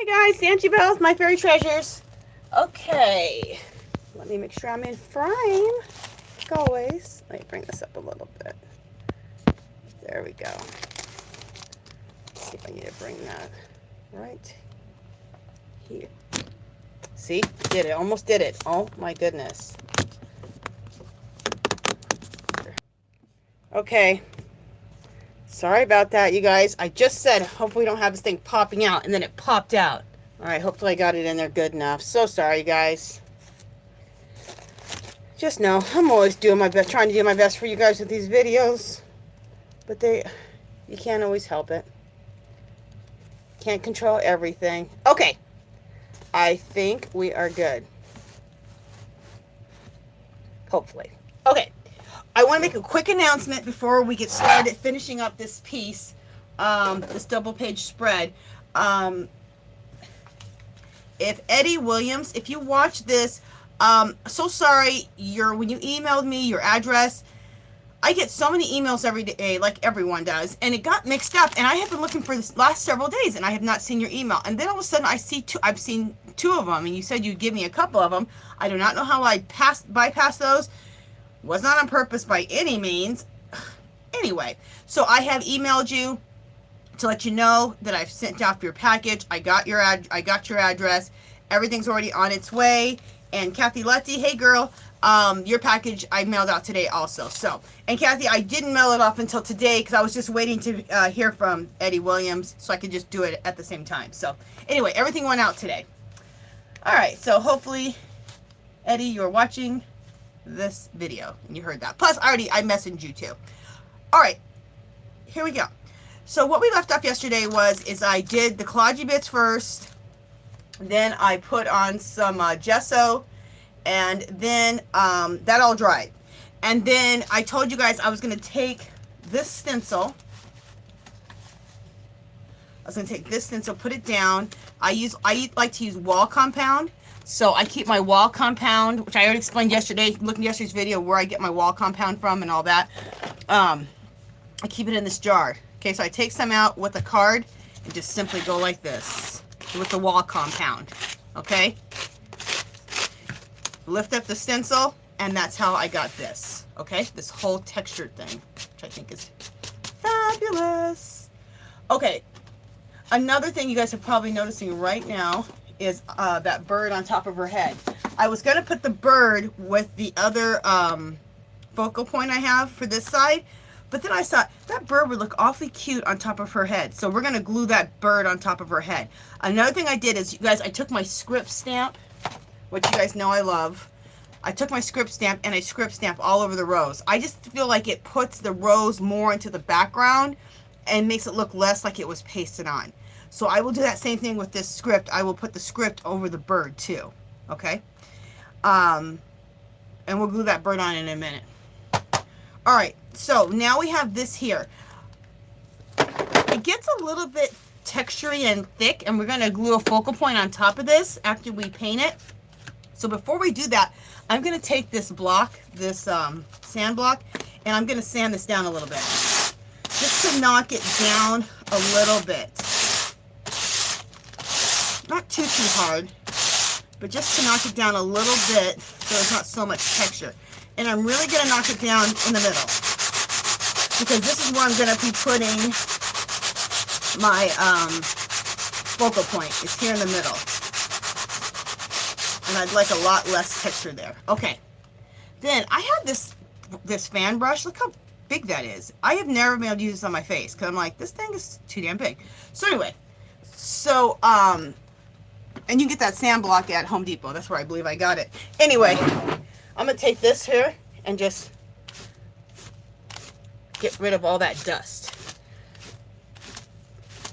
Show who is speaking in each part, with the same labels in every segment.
Speaker 1: Hi guys, Sanchi Bells, my fairy treasures. Okay, let me make sure I'm in frame, like always. Let me bring this up a little bit. There we go. Let's see if I need to bring that right here. See, did it, almost did it. Oh my goodness. Okay, sorry about that, you guys. I just said, hopefully we don't have this thing popping out, and then it popped out. All right, hopefully I got it in there good enough. So sorry, you guys. Just know, I'm always doing my best, trying to do my best for you guys with these videos. But you can't always help it. Can't control everything. Okay, I think we are good. Hopefully. Okay. I want to make a quick announcement before we get started finishing up this piece, this double page spread. If Eddie Williams, if you watch this, so sorry, when you emailed me your address, I get so many emails every day, like everyone does, and it got mixed up, and I have been looking for this last several days, and I have not seen your email, and then all of a sudden I've seen two of them, and you said you'd give me a couple of them. I do not know how I bypassed those. Was not on purpose by any means. Anyway, so I have emailed you to let you know that I've sent off your package. I got your address. Everything's already on its way. And Kathy Letty, hey girl, your package I mailed out today also. So, and Kathy, I didn't mail it off until today because I was just waiting to hear from Eddie Williams so I could just do it at the same time. So, anyway, everything went out today. All right, so hopefully, Eddie, you're watching this video and you heard that. Plus, I messaged you too. All right, here we go. So what we left off yesterday is I did the collage bits first, then I put on some gesso, and then that all dried. And then I told you guys I was going to take this stencil. Put it down. I like to use wall compound. So I keep my wall compound, which I already explained yesterday, look at yesterday's video where I get my wall compound from and all that. I keep it in this jar. Okay, so I take some out with a card and just simply go like this with the wall compound. Okay? Lift up the stencil, and that's how I got this. Okay? This whole textured thing, which I think is fabulous. Okay. Another thing you guys are probably noticing right now is that bird on top of her head. I was going to put the bird with the other focal point I have for this side, but then I thought that bird would look awfully cute on top of her head. So we're going to glue that bird on top of her head. Another thing I did is, you guys, I took my script stamp, which you guys know I love. I took my script stamp and I script stamp all over the rose. I just feel like it puts the rose more into the background and makes it look less like it was pasted on. So I will do that same thing with this script. I will put the script over the bird too. Okay? And we'll glue that bird on in a minute. Alright, so now we have this here. It gets a little bit textury and thick, and we're going to glue a focal point on top of this after we paint it. So before we do that, I'm going to take this block, this sand block, and I'm going to sand this down a little bit. Just to knock it down a little bit. Not too hard, but just to knock it down a little bit so there's not so much texture. And I'm really going to knock it down in the middle, because this is where I'm going to be putting my focal point. It's here in the middle. And I'd like a lot less texture there. Okay. Then I have this fan brush. Look how big that is. I have never been able to use this on my face because I'm like, this thing is too damn big. So anyway, and you can get that sand block at Home Depot. That's where I believe I got it. Anyway, I'm going to take this here and just get rid of all that dust.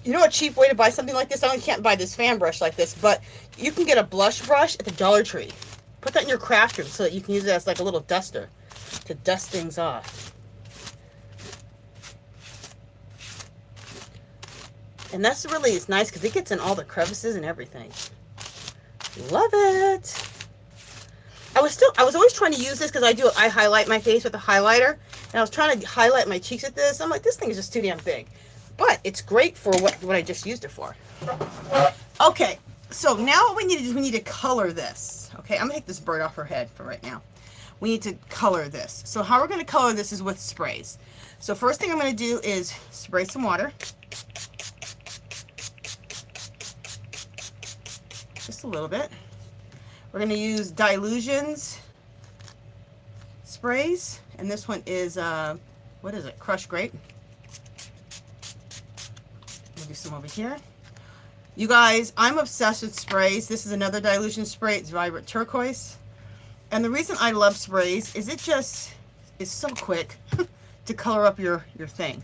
Speaker 1: You know a cheap way to buy something like this? I know you can't buy this fan brush like this, but you can get a blush brush at the Dollar Tree. Put that in your craft room so that you can use it as like a little duster to dust things off. And that's really, it's nice because it gets in all the crevices and everything. Love it. I was always trying to use this because I highlight my face with a highlighter, and I was trying to highlight my cheeks with this. I'm like, this thing is just too damn big. But it's great for what I just used it for. Okay, So now what we need to do is we need to color this. Okay, I'm gonna take this bird off her head for right now. We need to color this. So how we're gonna color this is with sprays. So first thing I'm gonna do is spray some water. Just a little bit. We're gonna use Dilutions sprays, and this one is what is it? Crushed grape. We'll do some over here. You guys, I'm obsessed with sprays. This is another Dilution spray. It's Vibrant Turquoise. And the reason I love sprays is it just is so quick to color up your thing.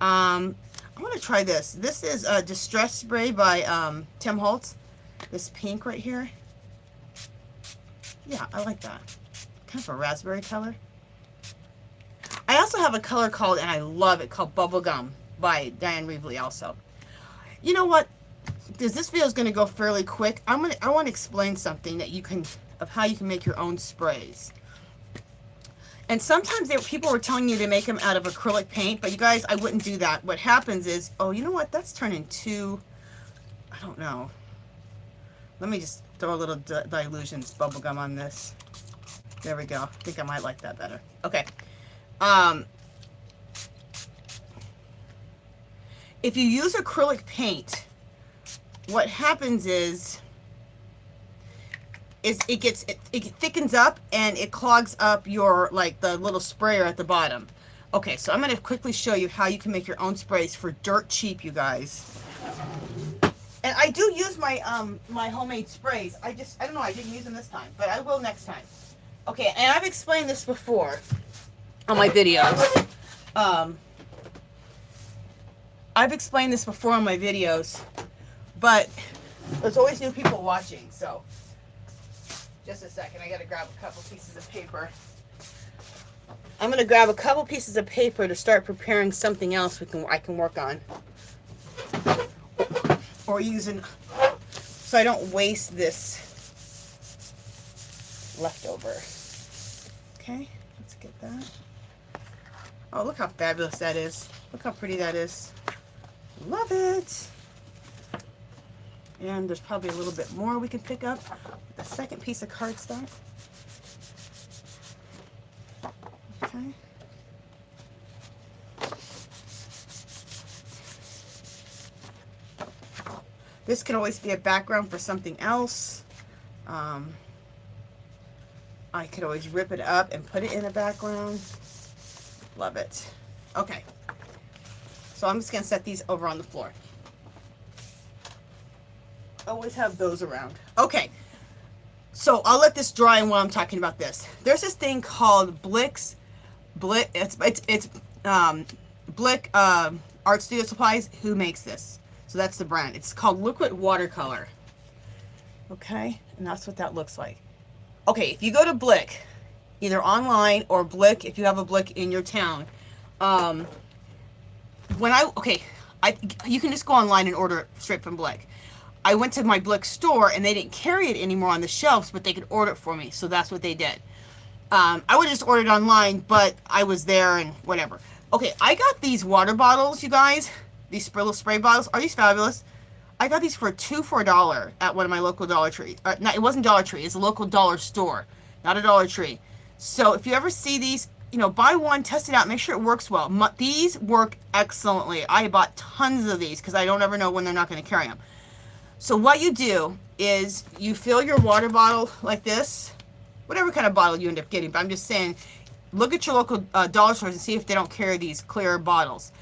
Speaker 1: I want to try this. This is a Distress Spray by Tim Holtz. This pink right here. Yeah, I like that. Kind of a raspberry color. I also have a color called, and I love it, called Bubblegum by Diane Reevely also. You know what? Because this video is going to go fairly quick, I want to explain something that you can, of how you can make your own sprays. And sometimes people were telling you to make them out of acrylic paint, but you guys, I wouldn't do that. What happens is, oh, you know what? That's turning too, I don't know. Let me just throw a little Dilutions bubblegum on this. There we go. I think I might like that better. Okay. If you use acrylic paint, what happens is it thickens up and it clogs up your, like, the little sprayer at the bottom. Okay, so I'm going to quickly show you how you can make your own sprays for dirt cheap, you guys. And I do use my my homemade sprays. I don't know, I didn't use them this time, but I will next time. Okay, and I've explained this before on my videos. I've explained this before on my videos, but there's always new people watching, so just a second, I gotta grab a couple pieces of paper. I'm gonna grab a couple pieces of paper to start preparing something else I can work on. Or using, so I don't waste this leftover. Okay, let's get that. Oh, look how fabulous that is. Look how pretty that is. Love it. And there's probably a little bit more we can pick up. The second piece of cardstock. Okay. This can always be a background for something else. I could always rip it up and put it in a background. Love it. Okay. So I'm just going to set these over on the floor. Always have those around. Okay. So I'll let this dry while I'm talking about this. There's this thing called Blick Art Studio Supplies. Who makes this? So that's the brand. It's called Liquid Watercolor. Okay, and that's what that looks like. Okay, if you go to Blick, either online or Blick, if you have a Blick in your town, you can just go online and order it straight from Blick. I went to my Blick store and they didn't carry it anymore on the shelves, but they could order it for me, so that's what they did. I would have just ordered online, but I was there and whatever. Okay, I got these water bottles, you guys. These little spray bottles. Are these fabulous? I got these for $2 at one of my local Dollar Tree. No, it wasn't Dollar Tree. It's a local dollar store, not a Dollar Tree. So if you ever see these, you know, buy one, test it out, make sure it works well. These work excellently. I bought tons of these because I don't ever know when they're not going to carry them. So what you do is you fill your water bottle like this, whatever kind of bottle you end up getting. But I'm just saying, look at your local dollar stores and see if they don't carry these clear bottles.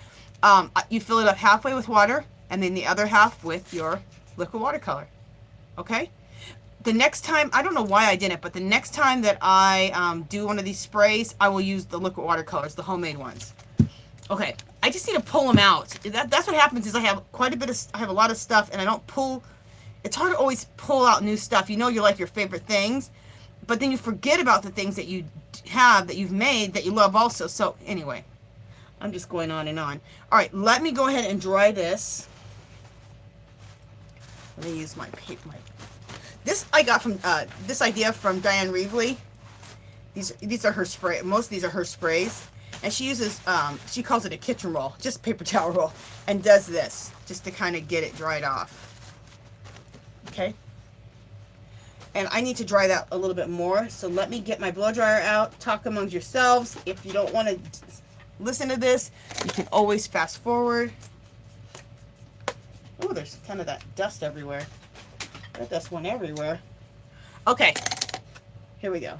Speaker 1: You fill it up halfway with water, and then the other half with your liquid watercolor. Okay? The next time, I don't know why I didn't, but the next time that I do one of these sprays, I will use the liquid watercolors, the homemade ones. Okay, I just need to pull them out. That's what happens is I have I have a lot of stuff, and I don't pull. It's hard to always pull out new stuff. You know you like your favorite things, but then you forget about the things that you have, that you've made, that you love also. So anyway, I'm just going on and on. All right, let me go ahead and dry this. Let me use my paper. This I got from this idea from Diane Reevely. These are her spray. Most of these are her sprays, and she uses she calls it a kitchen roll, just paper towel roll, and does this just to kind of get it dried off. Okay. And I need to dry that a little bit more. So let me get my blow dryer out. Talk amongst yourselves. If you don't want to listen to this, you can always fast forward. Oh, there's kind of that dust everywhere. That dust went everywhere. Okay, here we go.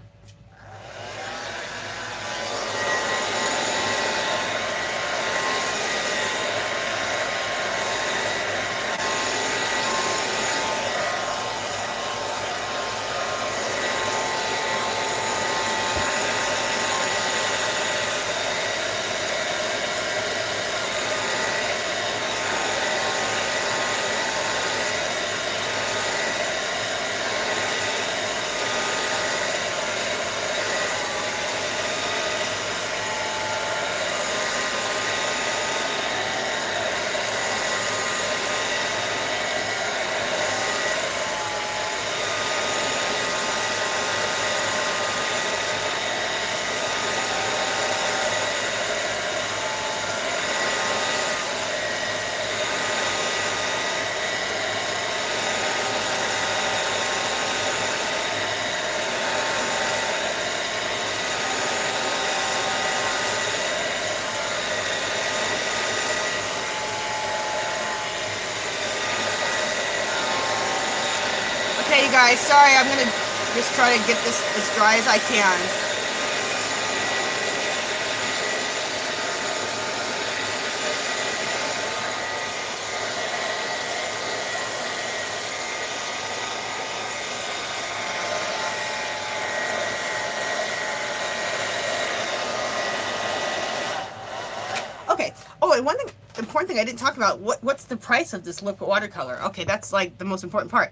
Speaker 1: Okay, you guys, sorry, I'm gonna just try to get this as dry as I can. Okay. Oh, and one thing, important thing I didn't talk about. What's the price of this liquid watercolor? Okay, that's like the most important part.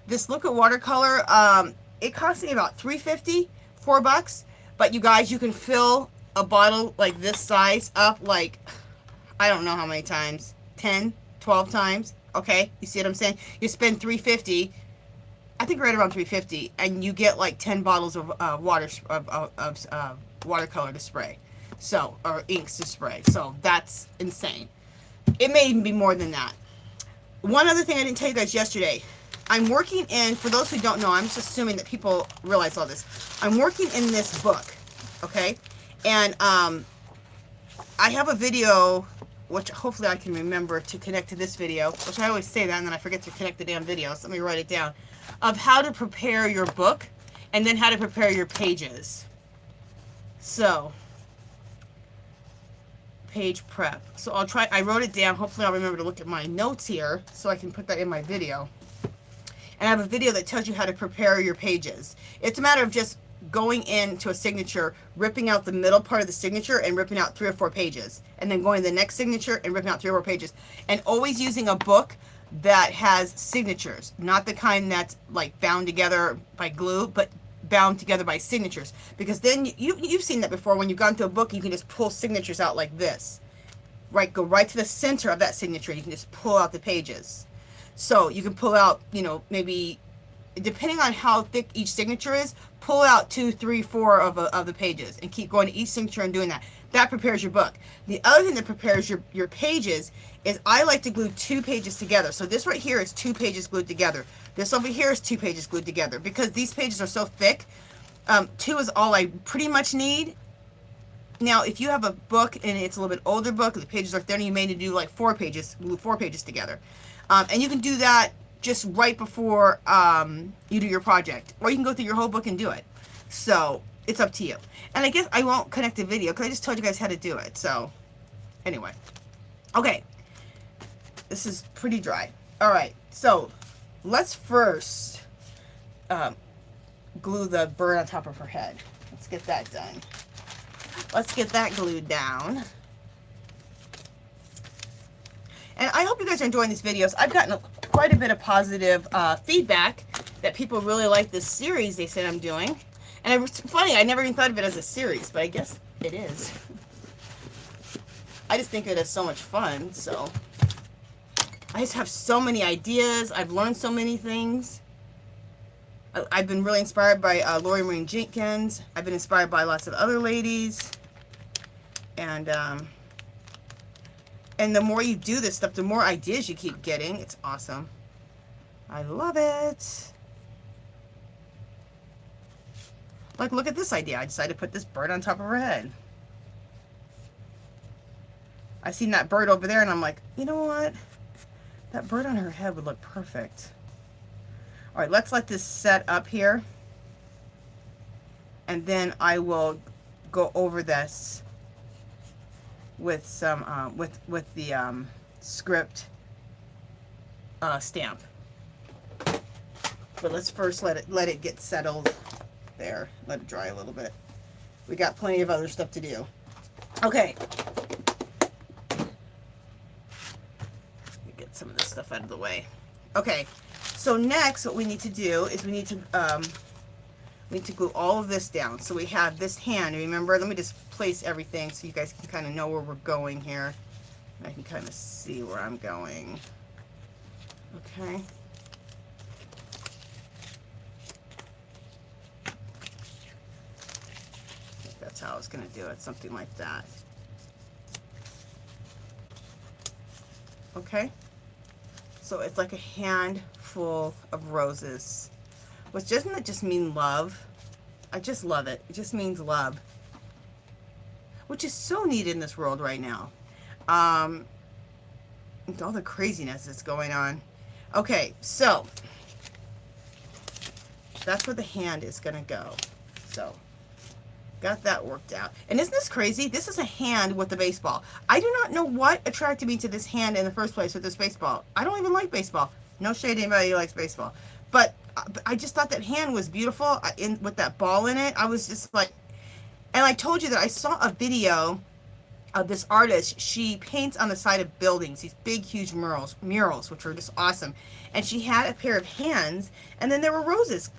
Speaker 1: This liquid watercolor, it cost me about $3.50, $4. But you guys, you can fill a bottle like this size up like, I don't know how many times, 10, 12 times. Okay, you see what I'm saying? You spend $3.50, I think right around $3.50, and you get like 10 bottles of watercolor to spray. So, or inks to spray. So that's insane. It may even be more than that. One other thing I didn't tell you guys yesterday. I'm working in, for those who don't know, I'm just assuming that people realize all this. I'm working in this book, okay? And I have a video, which hopefully I can remember to connect to this video, which I always say that and then I forget to connect the damn video, so let me write it down, of how to prepare your book and then how to prepare your pages. So, page prep. So I'll try, I wrote it down, hopefully I'll remember to look at my notes here so I can put that in my video. And I have a video that tells you how to prepare your pages. It's a matter of just going into a signature, ripping out the middle part of the signature and ripping out 3 or 4 pages. And then going to the next signature and ripping out 3 or 4 pages. And always using a book that has signatures. Not the kind that's like bound together by glue, but bound together by signatures. Because then you've seen that before when you've gone to a book, you can just pull signatures out like this. Right, go right to the center of that signature. You can just pull out the pages. So you can pull out, you know, maybe, depending on how thick each signature is, pull out 2, 3, 4 of the pages and keep going to each signature and doing that. That prepares your book. The other thing that prepares your pages is I like to glue 2 pages together. So this right here is 2 pages glued together. This over here is 2 pages glued together. Because these pages are so thick, 2 is all I pretty much need. Now, if you have a book and it's a little bit older book, the pages are thinner, you may need to do like 4 pages, glue 4 pages together. And you can do that just right before you do your project. Or you can go through your whole book and do it. So, it's up to you. And I guess I won't connect the video because I just told you guys how to do it. So, anyway. Okay. This is pretty dry. Alright, so let's first glue the bird on top of her head. Let's get that done. Let's get that glued down. And I hope you guys are enjoying these videos. I've gotten quite a bit of positive feedback that people really like this series they said I'm doing. And it's funny, I never even thought of it as a series, but I guess it is. I just think it is so much fun, so. I just have so many ideas. I've learned so many things. I've been really inspired by Lori Maureen Jenkins. I've been inspired by lots of other ladies. And the more you do this stuff, the more ideas you keep getting. It's awesome. I love it. Like, look at this idea. I decided to put this bird on top of her head. I seen that bird over there and I'm like, you know what? That bird on her head would look perfect. All right, let's let this set up here. And then I will go over this with some, with the script stamp. But let's first let it get settled there. Let it dry a little bit. We got plenty of other stuff to do. Okay. Get some of this stuff out of the way. Okay. So next, what we need to do is we need to glue all of this down. So we have this hand. Remember, let me just place everything so you guys can kind of know where we're going here. I can kind of see where I'm going. Okay. That's how I was going to do it, something like that. Okay, so it's like a handful of roses, which doesn't it just mean love? I just love it. It just means love, which is so needed in this world right now. With all the craziness that's going on. Okay, so that's where the hand is going to go. So got that worked out. And isn't this crazy? This is a hand with a baseball. I do not know what attracted me to this hand in the first place with this baseball. I don't even like baseball. No shade to anybody who likes baseball. But I just thought that hand was beautiful with that ball in it. I was just like, and I told you that I saw a video of this artist. She paints on the side of buildings, these big, huge murals, which are just awesome. And she had a pair of hands, and then there were roses.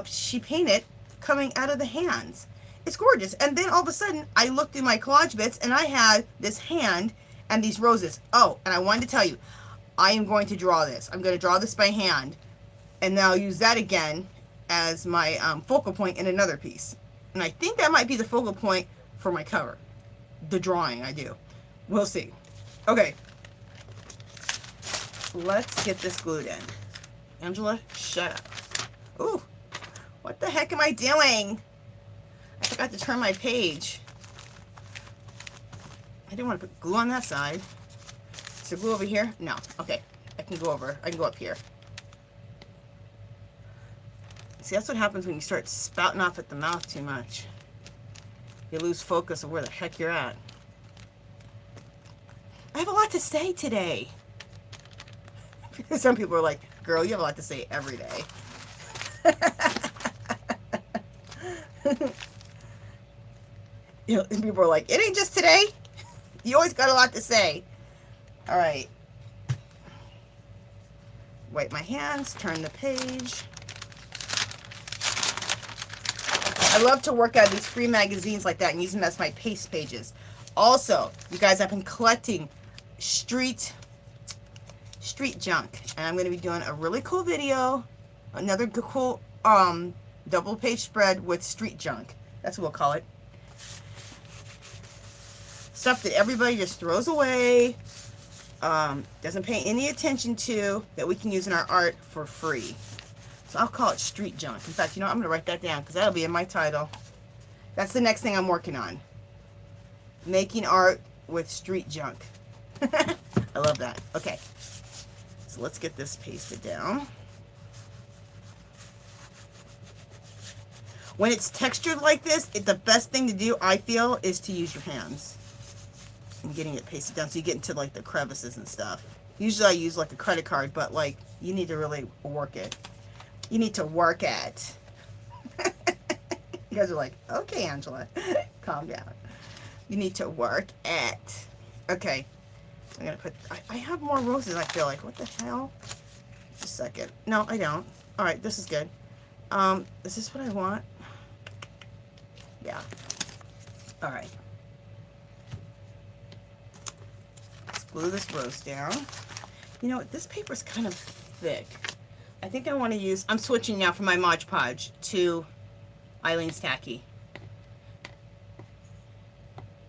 Speaker 1: She painted coming out of the hands. It's gorgeous. And then all of a sudden, I looked through my collage bits, and I had this hand and these roses. Oh, and I wanted to tell you, I am going to draw this. I'm going to draw this by hand, and then I'll use that again as my focal point in another piece. And I think that might be the focal point for my cover. The drawing I do. We'll see. Okay. Let's get this glued in. Angela, shut up. Ooh, what the heck am I doing? I forgot to turn my page. I didn't want to put glue on that side. Is there glue over here? No. Okay. I can go over. I can go up here. See, that's what happens when you start spouting off at the mouth too much. You lose focus of where the heck you're at. I have a lot to say today. Some people are like, girl, you have a lot to say every day. You know, and people are like, it ain't just today. You always got a lot to say. All right. Wipe my hands, turn the page. I love to work out these free magazines like that and use them as my paste pages. Also, you guys, I've been collecting street junk, and I'm going to be doing a really cool video, another cool double page spread with street junk. That's what we'll call it. Stuff that everybody just throws away, doesn't pay any attention to, that we can use in our art for free. So I'll call it street junk. In fact, you know, I'm going to write that down because that'll be in my title. That's the next thing I'm working on. Making art with street junk. I love that. Okay. So let's get this pasted down. When it's textured like this, the best thing to do, I feel, is to use your hands. And getting it pasted down so you get into like the crevices and stuff. Usually I use like a credit card, but like you need to really work it. You need to work it. You guys are like, okay, Angela, calm down. You need to work it. Okay. I'm going to put, I have more roses, I feel like. What the hell? Just a second. No, I don't. All right, this is good. Is this what I want? Yeah. All right. Let's glue this rose down. You know what? This paper's kind of thick. I think I want to use, I'm switching now from my Mod Podge to Eileen's Tacky.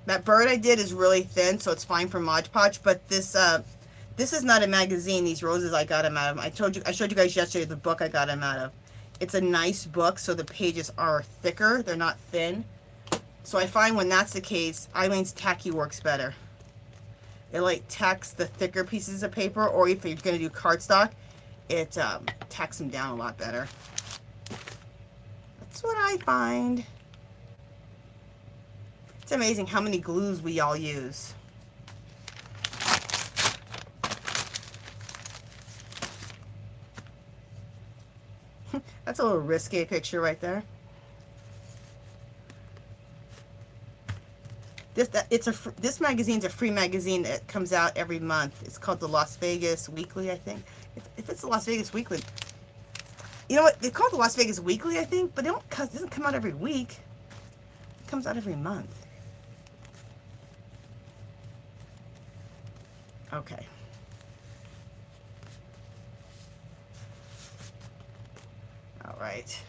Speaker 1: That bird I did is really thin, so it's fine for Mod Podge, but this This is not a magazine. These roses, I got them out of. I showed you guys yesterday the book I got them out of. It's a nice book, so the pages are thicker. They're not thin. So I find when that's the case, Eileen's Tacky works better. It like tacks the thicker pieces of paper, or if you're going to do cardstock, it tacks them down a lot better. That's what I find. It's amazing how many glues we all use. That's a little risque picture right there. This magazine's a free magazine that comes out every month. It's called the Las Vegas Weekly, I think. If it's the Las Vegas Weekly, you know what? They call it the Las Vegas Weekly, I think, but it doesn't come out every week. It comes out every month. Okay. All right.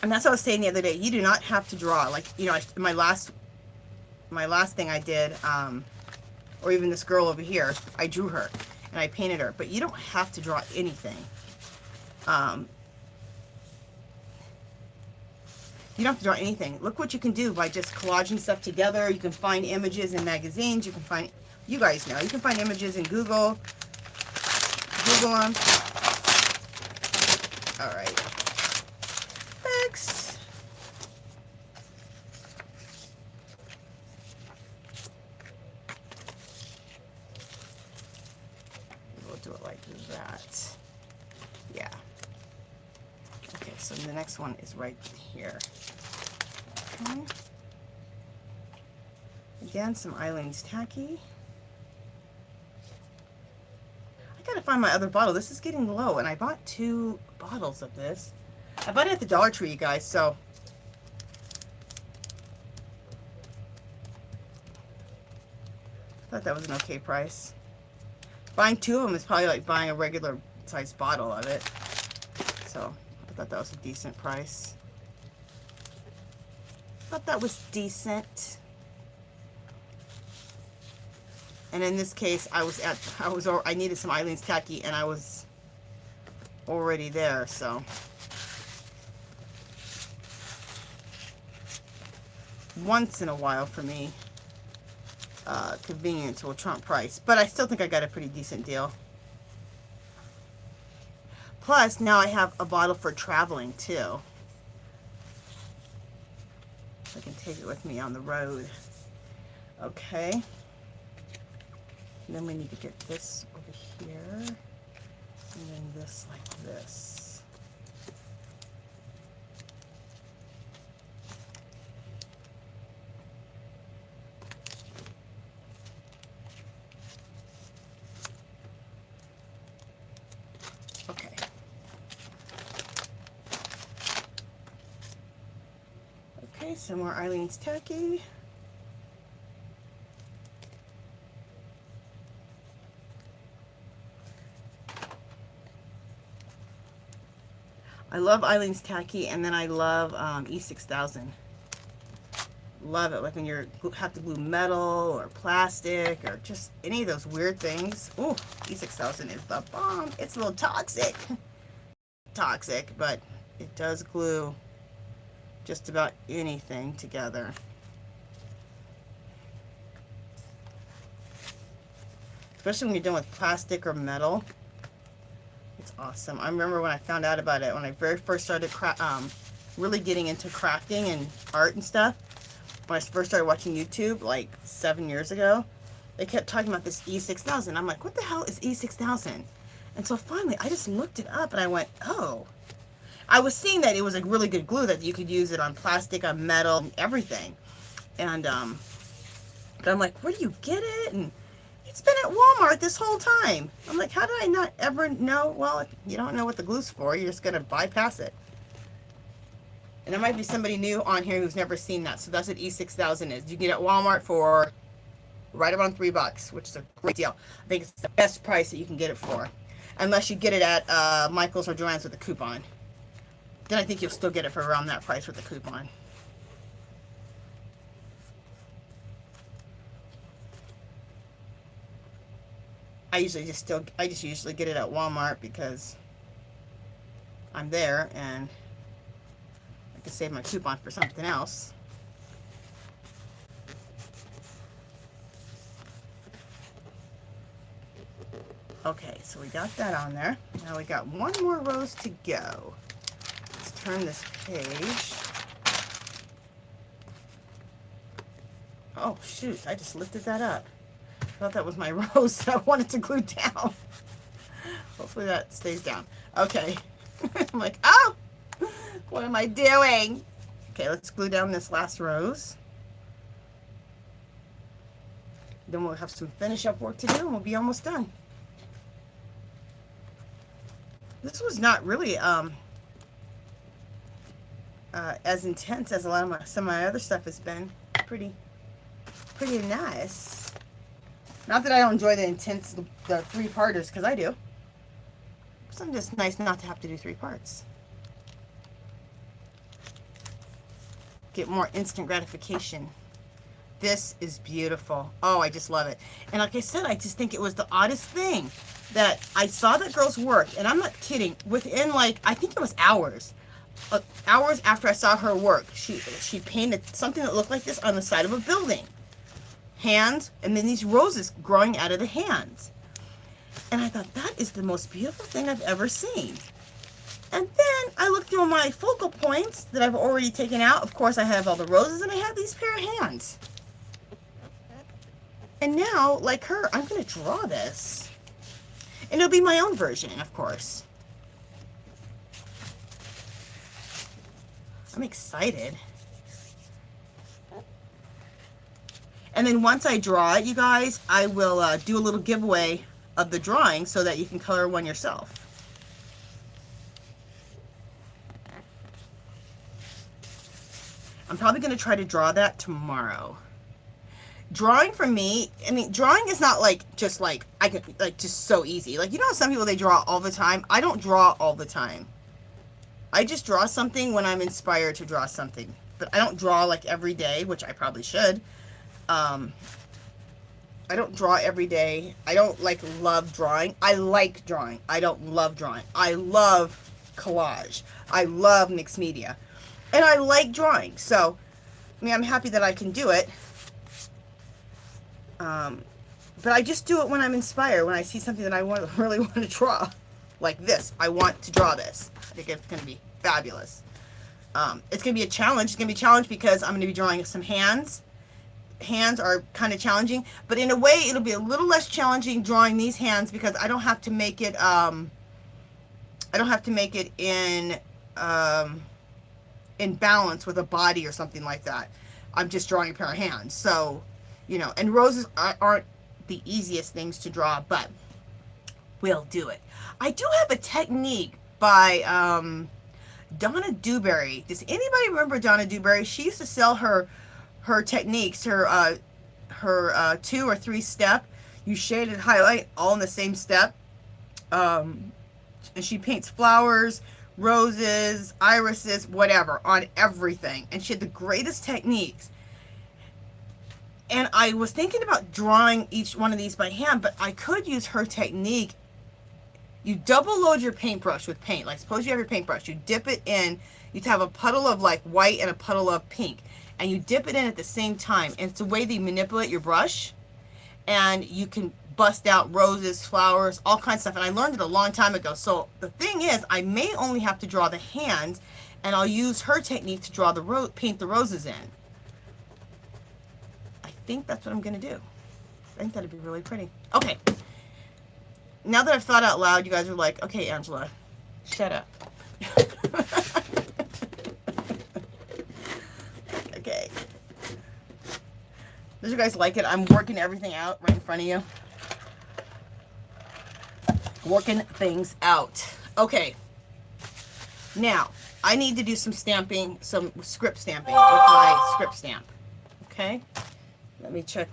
Speaker 1: And that's what I was saying the other day. You do not have to draw. Like, you know, my last thing I did, or even this girl over here, I drew her and I painted her. But you don't have to draw anything. You don't have to draw anything. Look what you can do by just collaging stuff together. You can find images in magazines. You can find, you guys know, you can find images in Google. Google them. All right. Next. We'll do it like that. Yeah. Okay, so the next one is right here. Okay. Again, some Eileen's Tacky. I gotta find my other bottle. This is getting low, and I bought 2 bottles of this. I bought it at the Dollar Tree, you guys, so. I thought that was an okay price. Buying 2 of them is probably like buying a regular sized bottle of it. So, I thought that was a decent price. Thought that was decent. And in this case, I needed some Eileen's Tacky, and I was already there, so. Once in a while for me, convenience will trump price, but I still think I got a pretty decent deal. Plus, now I have a bottle for traveling too. I can take it with me on the road. Okay. And then we need to get this over here, and then this like this. Okay. Okay, some more Eileen's Tacky. I love Eileen's Tacky, and then I love E6000. Love it, like when you have to glue metal or plastic or just any of those weird things. Ooh, E6000 is the bomb. It's a little toxic. Toxic, but it does glue just about anything together. Especially when you're dealing with plastic or metal. It's awesome. I remember when I found out about it, when I very first started really getting into crafting and art and stuff. When I first started watching YouTube, like 7 years ago, they kept talking about this E6000. I'm like, what the hell is E6000? And so finally, I just looked it up and I went, oh. I was seeing that it was a really good glue, that you could use it on plastic, on metal, and everything. And but I'm like, where do you get it? And it's been at Walmart this whole time. I'm like, how did I not ever know? Well, you don't know what the glue's for. You're just going to bypass it. And there might be somebody new on here who's never seen that. So that's what E6000 is. You can get it at Walmart for right around $3, which is a great deal. I think it's the best price that you can get it for. Unless you get it at Michael's or Joann's with a coupon. Then I think you'll still get it for around that price with the coupon. I just usually get it at Walmart because I'm there and I can save my coupon for something else. Okay, so we got that on there. Now we got one more rose to go. Let's turn this page. Oh, shoot, I just lifted that up. I thought that was my rose that I wanted to glue down. Hopefully that stays down. Okay. I'm like, oh, what am I doing? Okay, let's glue down this last rose. Then we'll have some finish up work to do and we'll be almost done. This was not really as intense as a lot of some of my other stuff has been. Pretty nice. Not that I don't enjoy the intense, the 3-parters, because I do. It's just nice not to have to do 3 parts. Get more instant gratification. This is beautiful. Oh, I just love it. And like I said, I just think it was the oddest thing that I saw that girl's work, and I'm not kidding, within like, I think it was hours after I saw her work, she painted something that looked like this on the side of a building. Hands, and then these roses growing out of the hands. And I thought, that is the most beautiful thing I've ever seen. And then I looked through my focal points that I've already taken out. Of course, I have all the roses, and I have these pair of hands. And now, like her, I'm going to draw this. And it'll be my own version, of course. I'm excited. And then once I draw it, you guys, I will do a little giveaway of the drawing so that you can color one yourself. I'm probably going to try to draw that tomorrow. Drawing for me, I mean, drawing is not like just like I can like just so easy. Like, you know how some people, they draw all the time? I don't draw all the time. I just draw something when I'm inspired to draw something. But I don't draw like every day, which I probably should. I don't draw every day. I don't like love drawing. I like drawing. I don't love drawing. I love collage. I love mixed media. And I like drawing. So, I mean, I'm happy that I can do it. But I just do it when I'm inspired, when I see something that I really want to draw. Like this. I want to draw this. I think it's going to be fabulous. It's going to be a challenge. It's going to be a challenge because I'm going to be drawing some hands. Hands are kind of challenging, but in a way it'll be a little less challenging drawing these hands because I don't have to make it in balance with a body or something like that. I'm just drawing a pair of hands. So, you know, and roses aren't the easiest things to draw, but we'll do it. I do have a technique by Donna Dewberry. Does anybody remember Donna Dewberry? She used to sell her techniques, her 2 or 3 step. You shade and highlight all in the same step. And she paints flowers, roses, irises, whatever, on everything. And she had the greatest techniques. And I was thinking about drawing each one of these by hand, but I could use her technique. You double load your paintbrush with paint. Like, suppose you have your paintbrush. You dip it in. You'd have a puddle of like white and a puddle of pink. And you dip it in at the same time. And it's the way that you manipulate your brush. And you can bust out roses, flowers, all kinds of stuff. And I learned it a long time ago. So the thing is, I may only have to draw the hands. And I'll use her technique to draw the paint the roses in. I think that's what I'm going to do. I think that'd be really pretty. Okay. Now that I've thought out loud, you guys are like, okay, Angela, shut up. Okay. Does you guys like it? I'm working everything out right in front of you. Working things out. Okay. Now, I need to do some stamping, some script stamping with my script stamp. Okay. Let me check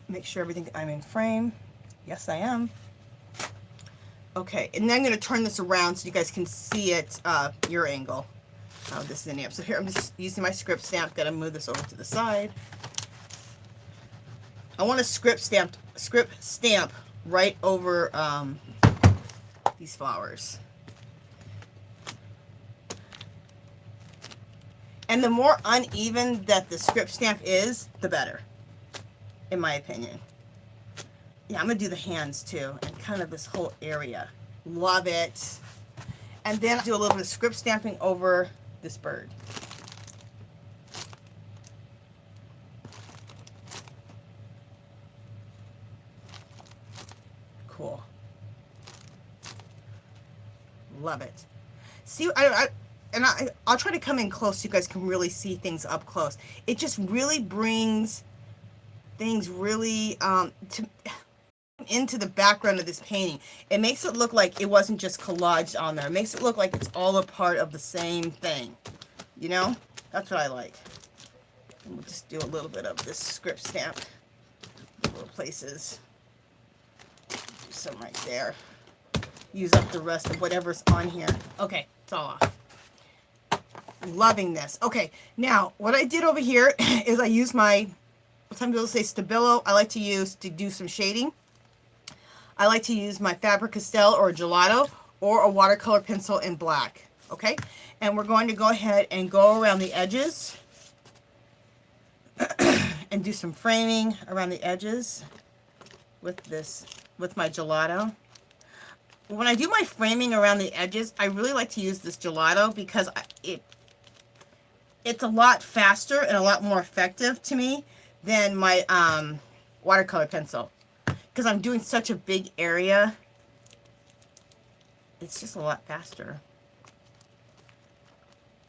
Speaker 1: make sure everything, I'm in frame. Yes, I am. Okay, and then I'm going to turn this around so you guys can see it, your angle. Oh, this is in the up. So here, I'm just using my script stamp. Got to move this over to the side. I want to script stamp right over these flowers. And the more uneven that the script stamp is, the better, in my opinion. Yeah, I'm going to do the hands too, and kind of this whole area. Love it. And then do a little bit of script stamping over this bird. Cool. Love it. See, I'll try to come in close so you guys can really see things up close. It just really brings things really into the background of this painting. It makes it look like it wasn't just collaged on there. It makes it look like it's all a part of the same thing. You know? That's what I like. And we'll just do a little bit of this script stamp. Little places. Do some right there. Use up the rest of whatever's on here. Okay, it's all off. Loving this. Okay, now what I did over here is I used my, some people say Stabilo. I like to use to do some shading. I like to use my Faber-Castell or a Gelato or a watercolor pencil in black. Okay, and we're going to go ahead and go around the edges and do some framing around the edges with this, with my Gelato. When I do my framing around the edges, I really like to use this Gelato because it's a lot faster and a lot more effective to me than my watercolor pencil. Because I'm doing such a big area, it's just a lot faster.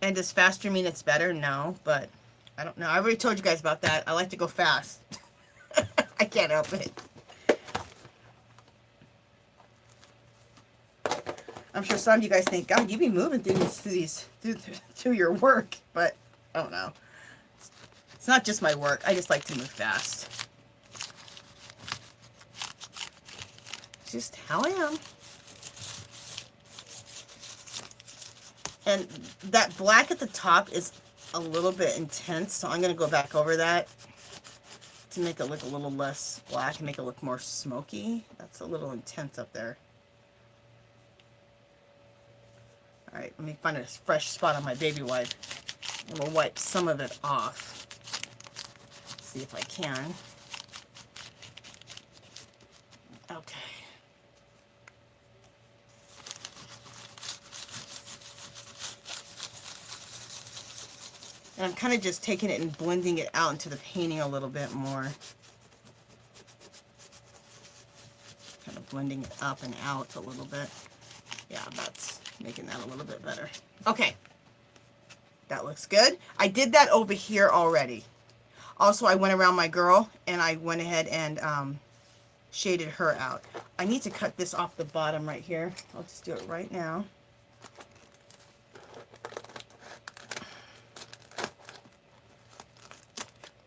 Speaker 1: And does faster mean it's better? No, but I don't know. I already told you guys about that. I like to go fast. I can't help it. I'm sure some of you guys think, God, you be moving through your work, but I don't know. It's not just my work. I just like to move fast. It's just how I am. And that black at the top is a little bit intense, so I'm going to go back over that to make it look a little less black and make it look more smoky. That's a little intense up there. Alright, let me find a fresh spot on my baby wipe. And we'll wipe some of it off. See if I can. Okay. And I'm kind of just taking it and blending it out into the painting a little bit more. Kind of blending it up and out a little bit. Yeah, that's making that a little bit better. Okay. That looks good. I did that over here already. Also, I went around my girl and I went ahead and shaded her out. I need to cut this off the bottom right here. I'll just do it right now.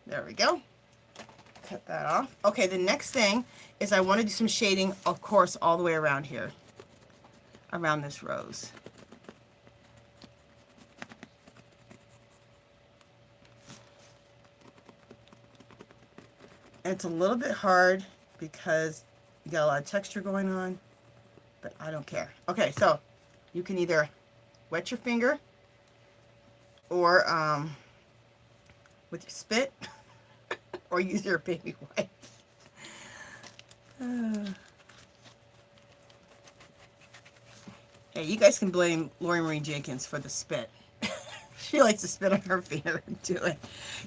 Speaker 1: There we go. Cut that off. Okay, the next thing is I want to do some shading, of course, all the way around here. Around this rose. And it's a little bit hard because you got a lot of texture going on, but I don't care. Okay, so you can either wet your finger or with your spit or use your baby wipe. Hey, you guys can blame Lori Marie Jenkins for the spit. She likes to spit on her finger and do it.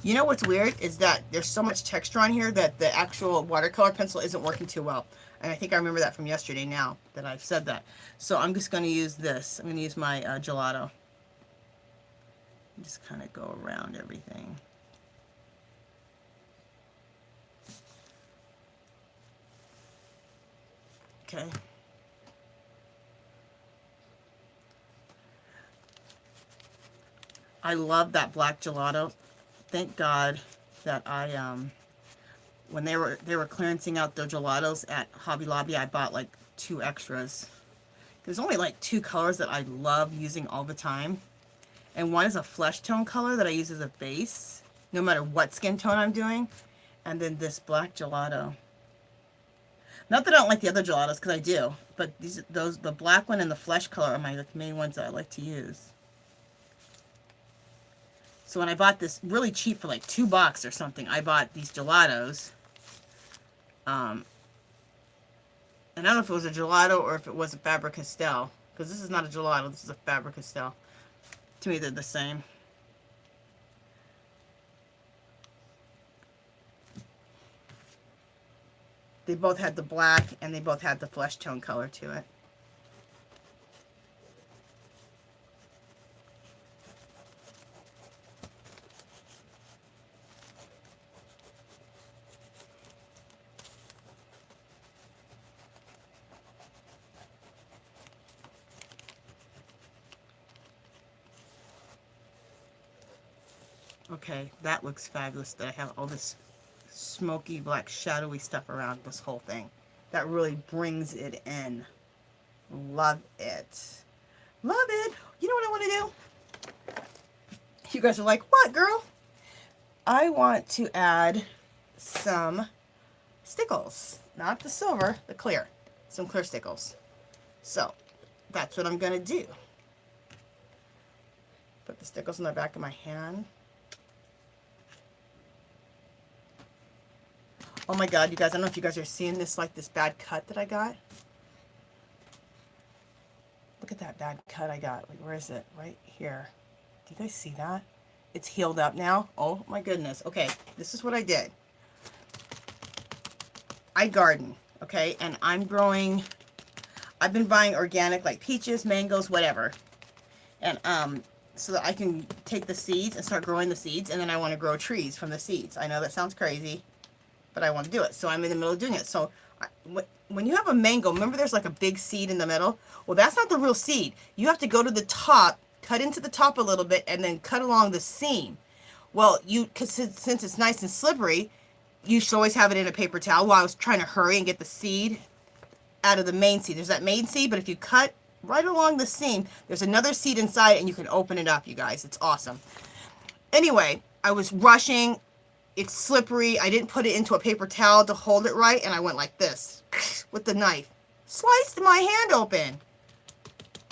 Speaker 1: You know what's weird is that there's so much texture on here that the actual watercolor pencil isn't working too well. And I think I remember that from yesterday now that I've said that. So I'm just going to use this. I'm going to use my Gelato. Just kind of go around everything. Okay. I love that black Gelato. Thank God that I when they were clearancing out their gelatos at Hobby Lobby, I bought like 2 extras. There's only like 2 colors that I love using all the time. And one is a flesh tone color that I use as a base, no matter what skin tone I'm doing. And then this black Gelato. Not that I don't like the other gelatos, because I do. But the black one and the flesh color are my main ones that I like to use. So when I bought this really cheap for like $2 or something, I bought these gelatos. And I don't know if it was a gelato or if it was a Faber-Castell. Because this is not a gelato, this is a Faber-Castell. To me, they're the same. They both had the black and they both had the flesh tone color to it. Okay, that looks fabulous that I have all this smoky black shadowy stuff around this whole thing. That really brings it in. Love it. Love it. You know what I want to do? You guys are like, what, girl? I want to add some stickles. Not the silver, the clear. Some clear stickles. So, that's what I'm going to do. Put the stickles on the back of my hand. Oh my god, you guys, I don't know if you guys are seeing this, like this bad cut that I got. Look at that bad cut I got. Wait, where is it? Right here. Do you guys see that? It's healed up now. Oh my goodness. Okay, this is what I did. I garden, okay, and I'm growing, I've been buying organic, like peaches, mangoes, whatever. And so that I can take the seeds and start growing the seeds, and then I want to grow trees from the seeds. I know that sounds crazy, but I want to do it. So I'm in the middle of doing it. So when you have a mango, remember there's like a big seed in the middle? Well, that's not the real seed. You have to go to the top, cut into the top a little bit, and then cut along the seam. Well, because since it's nice and slippery, you should always have it in a paper towel. While I was trying to hurry and get the seed out of the main seed. There's that main seed, but if you cut right along the seam, there's another seed inside, and you can open it up, you guys. It's awesome. Anyway, I was rushing. It's slippery. I didn't put it into a paper towel to hold it right, and I went like this with the knife. Sliced my hand open.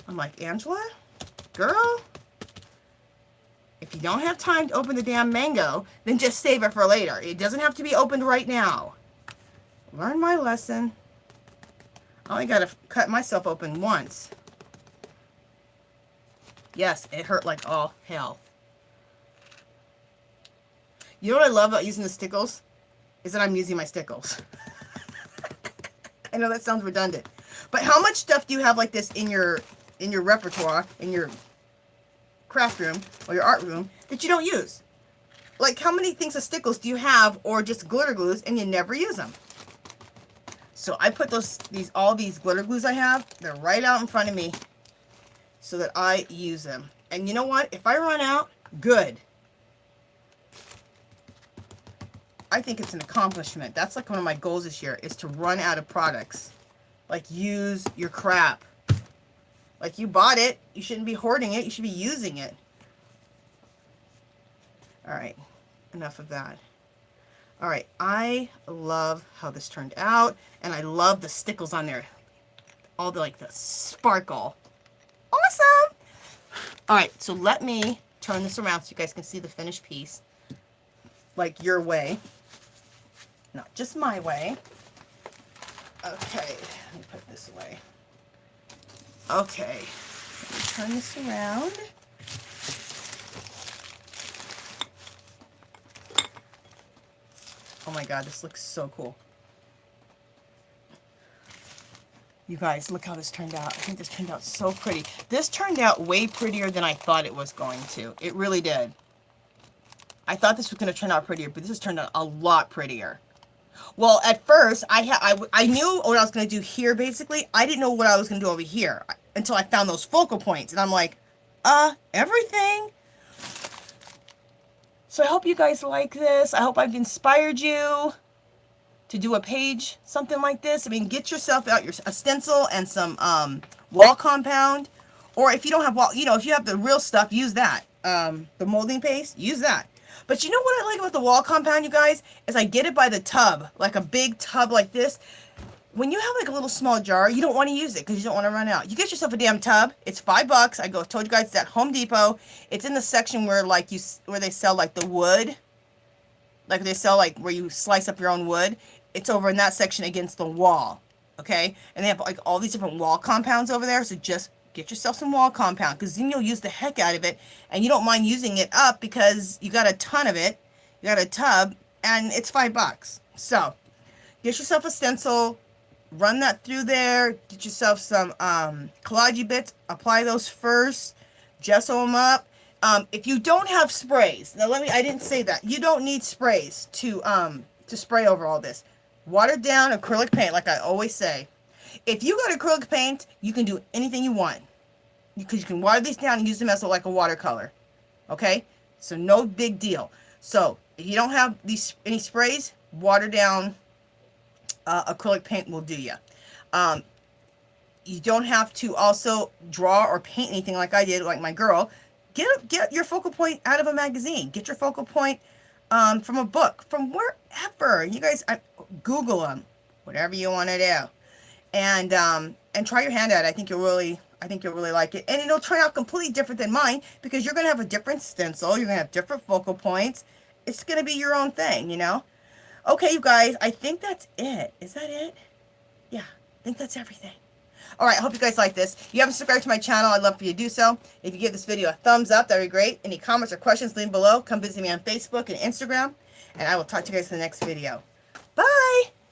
Speaker 1: I'm like, Angela, girl, if you don't have time to open the damn mango, then just save it for later. It doesn't have to be opened right now. Learn my lesson. I only got to cut myself open once. Yes, it hurt like all hell. You know what I love about using the stickles? Is that I'm using my stickles. I know that sounds redundant. But how much stuff do you have like this in your repertoire, in your craft room or your art room that you don't use? Like how many things of stickles do you have, or just glitter glues, and you never use them? So I put all these glitter glues I have, they're right out in front of me so that I use them. And you know what? If I run out, good. I think it's an accomplishment. That's like one of my goals this year, is to run out of products. Like, use your crap. Like, you bought it. You shouldn't be hoarding it. You should be using it. All right. Enough of that. All right. I love how this turned out. And I love the stickles on there. All the, like, the sparkle. Awesome. All right. So let me turn this around so you guys can see the finished piece. Like your way. Not just my way. Okay, let me put this away. Okay, let me turn this around. Oh my god, this looks so cool. You guys, look how this turned out. I think this turned out so pretty. This turned out way prettier than I thought it was going to. It really did. I thought this was going to turn out prettier, but this has turned out a lot prettier. Well, at first, I knew what I was going to do here, basically. I didn't know what I was going to do over here until I found those focal points. And I'm like, everything. So I hope you guys like this. I hope I've inspired you to do a page, something like this. I mean, get yourself out a stencil and some wall compound. Or if you don't have if you have the real stuff, use that. The molding paste, use that. But you know what I like about the wall compound, you guys? Is I get it by the tub, like a big tub like this. when you have like a little small jar, you don't want to use it because you don't want to run out. You get yourself a damn tub. It's $5. Told you guys it's at Home Depot. It's in the section where like where they sell like the wood, like they sell like where you slice up your own wood. It's over in that section against the wall. Okay, and they have like all these different wall compounds over there. So just get yourself some wall compound because then you'll use the heck out of it, and you don't mind using it up because you got a ton of it. You got a tub, and it's $5. So get yourself a stencil. Run that through there. Get yourself some collage bits. Apply those first. Gesso them up. If you don't have sprays, now I didn't say that. You don't need sprays to spray over all this. Watered down acrylic paint, like I always say. If you got acrylic paint, you can do anything you want. Because you can water these down and use them as like a watercolor. Okay? So no big deal. So if you don't have any sprays, water down acrylic paint will do you. You don't have to also draw or paint anything like I did, like my girl. Get your focal point out of a magazine. Get your focal point from a book, from wherever. You guys, Google them, whatever you want to do, and try your hand at it. I think you'll really like it, and it'll turn out completely different than mine because you're gonna have a different stencil. You're gonna have different focal points. It's gonna be your own thing, you know. Okay, you guys, I think that's it. Is that it? Yeah, I think that's everything. All right, I hope you guys like this. If you haven't subscribed to my channel, I'd love for you to do so. If you give this video a thumbs up, that would be great. Any comments or questions, leave them below. Come visit me on Facebook and Instagram, and I will talk to you guys in the next video. Bye!